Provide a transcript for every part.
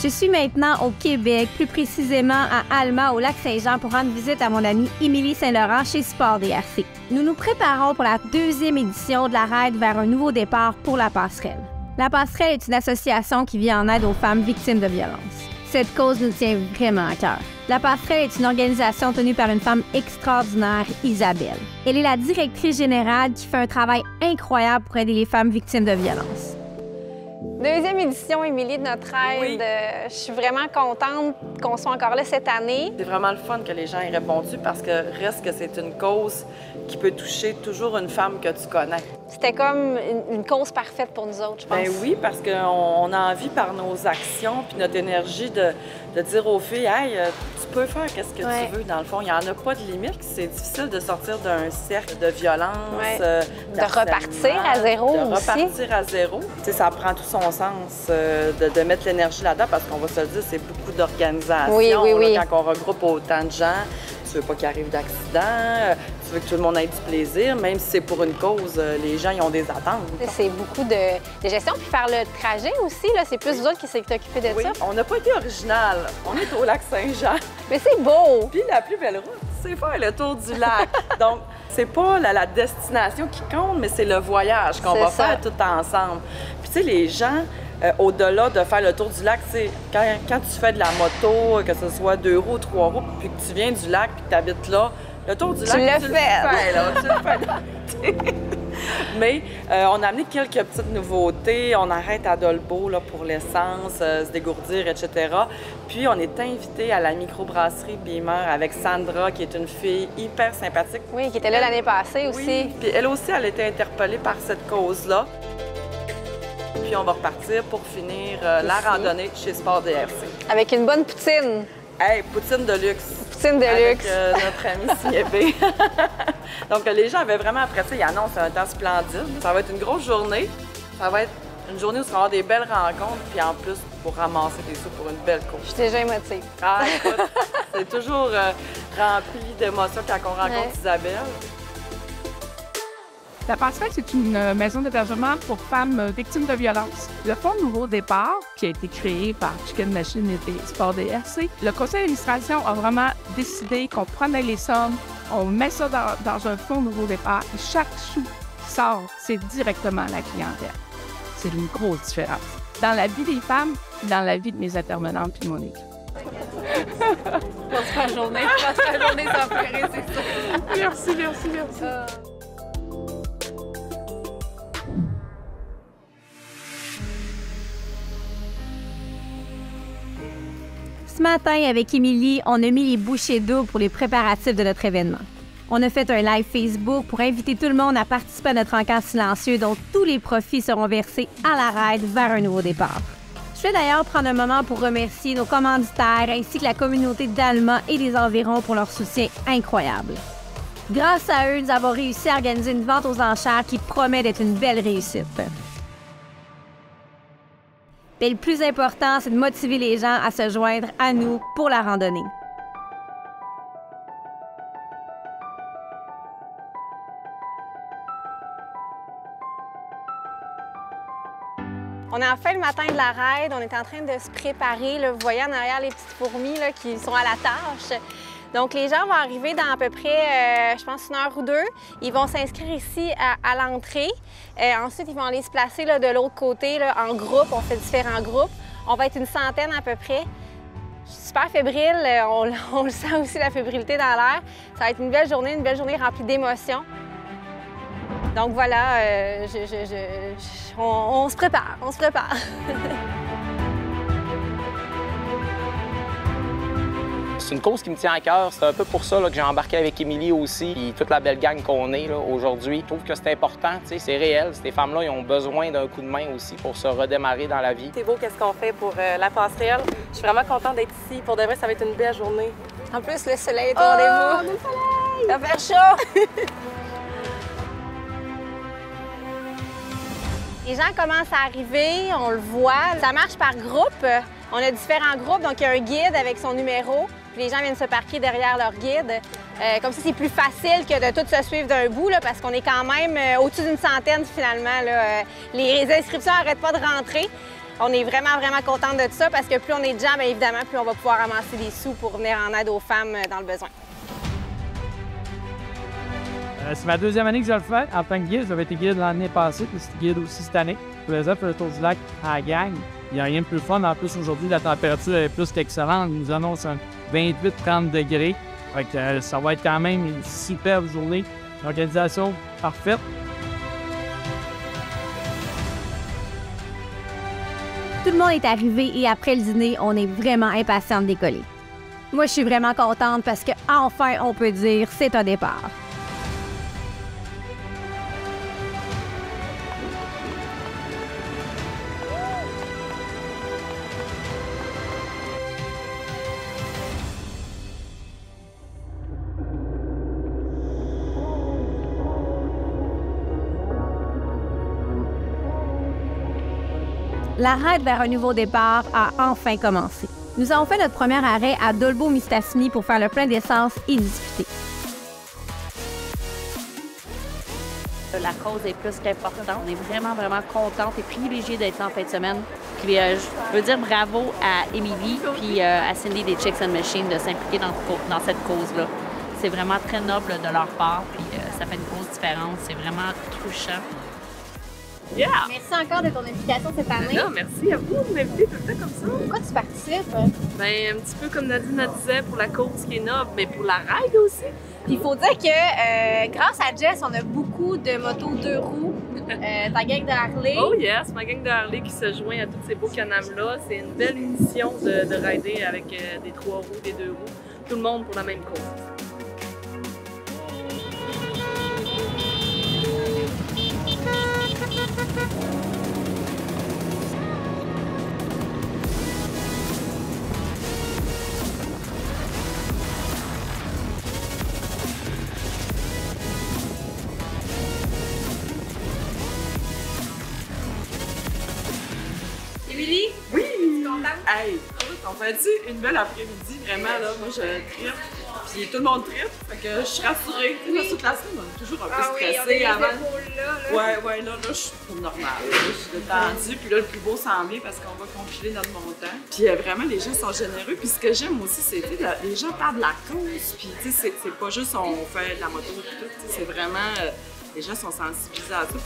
Je suis maintenant au Québec, plus précisément à Alma, au Lac-Saint-Jean, pour rendre visite à mon amie Émilie Saint-Laurent chez Sport DRC. Nous nous préparons pour la deuxième édition de la raid vers un nouveau départ pour la Passerelle. La Passerelle est une association qui vient en aide aux femmes victimes de violences. Cette cause nous tient vraiment à cœur. La Passerelle est une organisation tenue par une femme extraordinaire, Isabelle. Elle est la directrice générale qui fait un travail incroyable pour aider les femmes victimes de violences. Deuxième édition, Émilie, de notre aide. Oui. Je suis vraiment contente qu'on soit encore là cette année. C'est vraiment le fun que les gens aient répondu parce que reste que c'est une cause qui peut toucher toujours une femme que tu connais. C'était comme une cause parfaite pour nous autres, je pense. Bien oui, parce qu'on a envie par nos actions puis notre énergie de dire aux filles, hey, tu peux faire qu'est-ce que tu veux. Dans le fond, il n'y en a pas de limite. C'est difficile de sortir d'un cercle de violence, de repartir à zéro aussi. De repartir à zéro. Tu sais, ça prend tout son sens de mettre l'énergie là-dedans parce qu'on va se le dire, c'est beaucoup d'organisation. Oui. Là, quand on regroupe autant de gens, tu veux pas qu'il arrive d'accident, tu veux que tout le monde ait du plaisir, même si c'est pour une cause, les gens ils ont des attentes. C'est beaucoup de gestion. Puis faire le trajet aussi, c'est plus vous autres qui s'est occupé de ça. On n'a pas été original. On est au Lac-Saint-Jean. Mais c'est beau! Puis la plus belle route, c'est faire le tour du lac. Donc, c'est pas la destination qui compte, mais c'est le voyage qu'on va faire tout ensemble. Puis tu sais, les gens, au-delà de faire le tour du lac, c'est quand tu fais de la moto, que ce soit 2 roues, 3 roues, puis que tu viens du lac, puis que tu habites là, le tour du lac, tu le fais. Mais on a amené quelques petites nouveautés. On arrête à Dolbeau là, pour l'essence, se dégourdir, etc. Puis on est invité à la microbrasserie Beamer avec Sandra, qui est une fille hyper sympathique. Oui, qui était là l'année passée aussi. Oui. Puis elle aussi, elle a été interpellée par cette cause-là. Puis on va repartir pour finir la randonnée chez Sport DRC. Avec une bonne poutine. Hey, poutine de luxe. Poutine de avec, luxe. Notre ami Siébé. Donc, les gens avaient vraiment apprécié. Ils annoncent un temps splendide. Ça va être une grosse journée. Ça va être une journée où on va avoir des belles rencontres. Puis en plus, pour ramasser des sous pour une belle cause. Je suis déjà émotive. Ah, écoute, c'est toujours rempli d'émotions quand on rencontre Isabelle. La Passerelle, c'est une maison d'hébergement pour femmes victimes de violences. Le Fonds Nouveau Départ, qui a été créé par Chicken Machine et Sport DRC, le conseil d'administration a vraiment décidé qu'on prenait les sommes, on met ça dans un Fonds Nouveau Départ et chaque sou qui sort, c'est directement à la clientèle. C'est une grosse différence. Dans la vie des femmes, dans la vie de mes intervenantes et de mon équipe. Bonne fin de journée. Bonne fin de journée, ça va faire c'est ça. Merci. Ce matin, avec Émilie, on a mis les bouchées doubles pour les préparatifs de notre événement. On a fait un live Facebook pour inviter tout le monde à participer à notre encart silencieux dont tous les profits seront versés à la raid vers un nouveau départ. Je vais d'ailleurs prendre un moment pour remercier nos commanditaires ainsi que la communauté d'Alma et des environs pour leur soutien incroyable. Grâce à eux, nous avons réussi à organiser une vente aux enchères qui promet d'être une belle réussite. Mais le plus important, c'est de motiver les gens à se joindre à nous pour la randonnée. On est en fin le matin de la raid, on est en train de se préparer. Là, vous voyez en arrière les petites fourmis là, qui sont à la tâche. Donc, les gens vont arriver dans à peu près, je pense, 1 heure ou 2. Ils vont s'inscrire ici à l'entrée. Ensuite, ils vont aller se placer là, de l'autre côté là, en groupe. On fait différents groupes. On va être une centaine à peu près. Je suis super fébrile. On le sent aussi, la fébrilité dans l'air. Ça va être une belle journée remplie d'émotions. Donc voilà, on se prépare, C'est une cause qui me tient à cœur. C'est un peu pour ça là, que j'ai embarqué avec Émilie aussi et toute la belle gang qu'on est aujourd'hui. Je trouve que c'est important, c'est réel. Ces femmes-là, ils ont besoin d'un coup de main aussi pour se redémarrer dans la vie. C'est beau qu'est-ce qu'on fait pour la Passerelle. Je suis vraiment contente d'être ici. Pour de vrai, ça va être une belle journée. En plus, le soleil est au rendez-vous. Le soleil! Ça va faire chaud! Les gens commencent à arriver, on le voit. Ça marche par groupe. On a différents groupes, donc il y a un guide avec son numéro. Puis les gens viennent se parquer derrière leur guide. Comme ça, c'est plus facile que de tout se suivre d'un bout, là, parce qu'on est quand même au-dessus d'une centaine finalement. Là. Les inscriptions n'arrêtent pas de rentrer. On est vraiment contente de ça parce que plus on est de gens, bien évidemment, plus on va pouvoir amasser des sous pour venir en aide aux femmes dans le besoin. C'est ma deuxième année que je le fais en tant que guide. J'avais été guide l'année passée, puis c'était guide aussi cette année. Je faisais faire le tour du lac à la gang. Il n'y a rien de plus fun. En plus, aujourd'hui, la température est plus qu'excellente. Ils nous annoncent un 28-30 degrés. Fait que, ça va être quand même une superbe journée. L'organisation parfaite. Tout le monde est arrivé et après le dîner, on est vraiment impatient de décoller. Moi, je suis vraiment contente parce qu'enfin, on peut dire c'est un départ. La raid vers un nouveau départ a enfin commencé. Nous avons fait notre premier arrêt à Dolbeau-Mistassini pour faire le plein d'essence et discuter. La cause est plus qu'importante. On est vraiment contente et privilégiée d'être là en fin de semaine. Puis je veux dire bravo à Émilie puis à Cindy des Chicks and Machines de s'impliquer dans cette cause-là. C'est vraiment très noble de leur part, puis ça fait une grosse différence. C'est vraiment touchant. Yeah! Merci encore de ton implication cette année. Non, merci à vous de m'inviter tout le temps comme ça. Pourquoi tu participes? Ben, un petit peu comme Nadine disait, pour la cause qui est noble, mais pour la ride aussi. Puis il faut dire que grâce à Jess, on a beaucoup de motos 2 roues. Ta gang de Harley. Oh yes, ma gang de Harley qui se joint à tous ces beaux Can-Am-là. C'est une belle émission de rider avec des 3 roues, des 2 roues. Tout le monde pour la même cause. Émilie? Oui! Tu es contente? Hey, on fait une belle après-midi, vraiment, là. Moi, je tripe. Puis tout le monde tripe. Fait que je suis rassurée. Tu sais, toute la semaine, on est toujours un peu stressée avant. Ouais, là, je suis normale. Je suis détendue. Puis là, le plus beau s'en vient parce qu'on va compiler notre montant. Puis vraiment, les gens sont généreux. Puis ce que j'aime aussi, c'est que les gens parlent de la cause. Puis tu sais, c'est pas juste on fait de la moto et tout. C'est vraiment. Les gens sont sensibilisés à tout.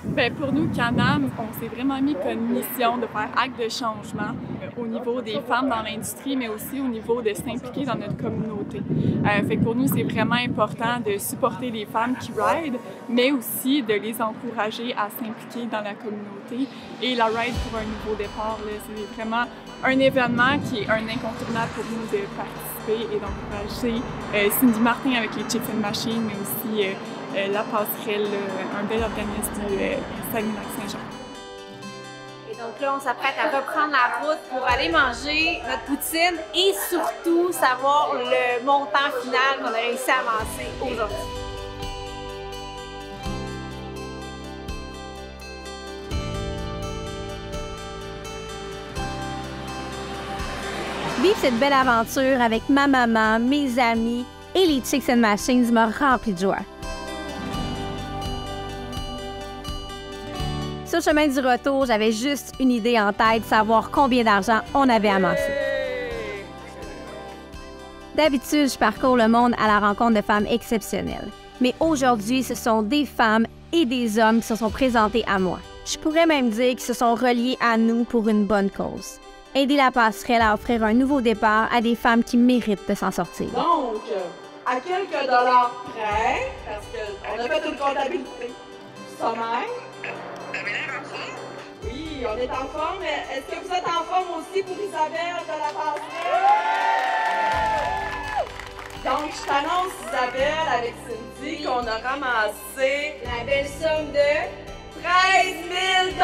Bien, pour nous, Can-Am, on s'est vraiment mis comme mission de faire acte de changement au niveau des femmes dans l'industrie, mais aussi au niveau de s'impliquer dans notre communauté. Fait que pour nous, c'est vraiment important de supporter les femmes qui ride, mais aussi de les encourager à s'impliquer dans la communauté. Et la Ride pour un nouveau départ, c'est vraiment un événement qui est un incontournable pour nous de participer et d'encourager Cindy Martin avec les Chicks and Machines, mais aussi La Passerelle, un bel organisme du Saguenay-Lac-Saint-Jean. Et donc là, on s'apprête à reprendre la route pour aller manger notre poutine et surtout savoir le montant final qu'on a réussi à amasser aujourd'hui. Vivre cette belle aventure avec ma maman, mes amis et les Chicks and Machines m'a rempli de joie. Sur le chemin du retour, j'avais juste une idée en tête, savoir combien d'argent on avait amassé. D'habitude, je parcours le monde à la rencontre de femmes exceptionnelles. Mais aujourd'hui, ce sont des femmes et des hommes qui se sont présentés à moi. Je pourrais même dire qu'ils se sont reliés à nous pour une bonne cause. Aider la passerelle à offrir un nouveau départ à des femmes qui méritent de s'en sortir. Donc, à quelques dollars près, parce qu'on a fait une comptabilité sommaire. Oui, on est en forme, mais est-ce que vous êtes en forme aussi pour Isabelle de la passerelle? Donc, je t'annonce, Isabelle, avec Cindy, qu'on a ramassé La belle somme de 13 000 $!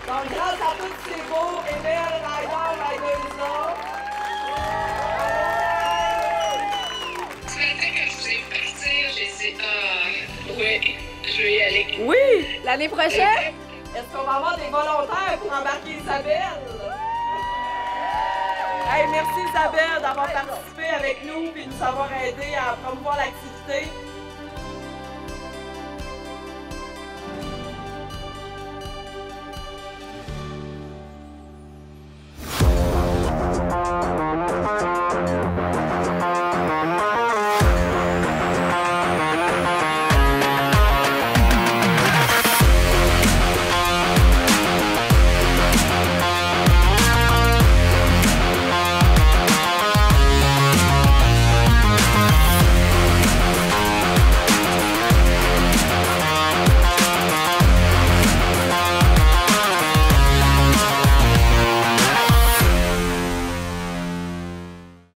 Donc, grâce à tous ces beaux et belles riders-là, Ce matin, quand je vous ai vu partir, j'ai dit « Ah, oui, je vais y aller. » oui! l'année prochaine. Est-ce qu'on va avoir des volontaires pour embarquer Isabelle? Hey, merci Isabelle d'avoir participé avec nous et de nous avoir aidé à promouvoir l'activité.